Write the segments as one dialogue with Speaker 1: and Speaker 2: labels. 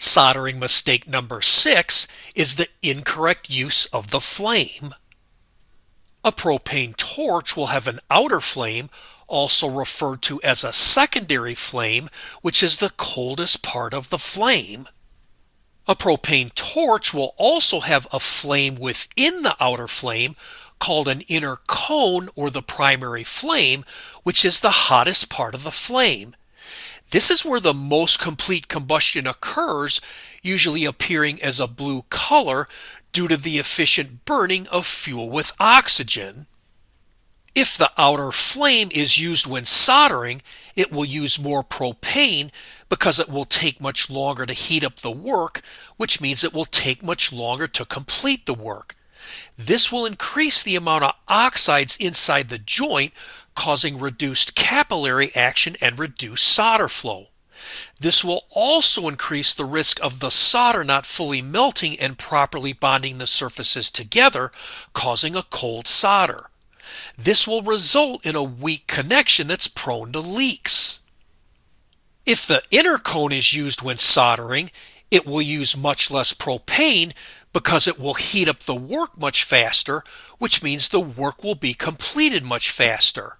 Speaker 1: Soldering mistake number 6 is the incorrect use of the flame. A propane torch will have an outer flame, also referred to as a secondary flame, which is the coldest part of the flame. A propane torch will also have a flame within the outer flame called an inner cone or the primary flame, which is the hottest part of the flame. This is where the most complete combustion occurs, usually appearing as a blue color due to the efficient burning of fuel with oxygen. If the outer flame is used when soldering, it will use more propane because it will take much longer to heat up the work, which means it will take much longer to complete the work. This will increase the amount of oxides inside the joint, causing reduced capillary action and reduced solder flow. This will also increase the risk of the solder not fully melting and properly bonding the surfaces together, causing a cold solder. This will result in a weak connection that's prone to leaks. If the inner cone is used when soldering, it will use much less propane because it will heat up the work much faster, which means the work will be completed much faster.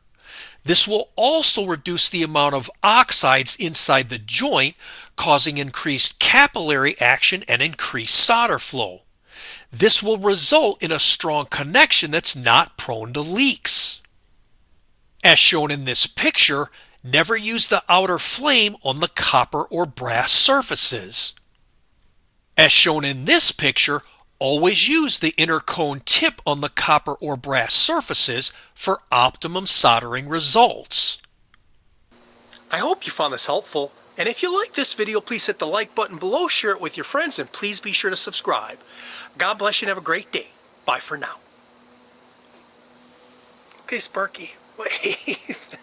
Speaker 1: This will also reduce the amount of oxides inside the joint, causing increased capillary action and increased solder flow. This will result in a strong connection that's not prone to leaks. As shown in this picture, never use the outer flame on the copper or brass surfaces. As shown in this picture, always use the inner cone tip on the copper or brass surfaces for optimum soldering results. I hope you found this helpful, and if you like this video, please hit the like button below, share it with your friends, and please be sure to subscribe. God bless you and have a great day. Bye for now. Okay, Sparky, wait.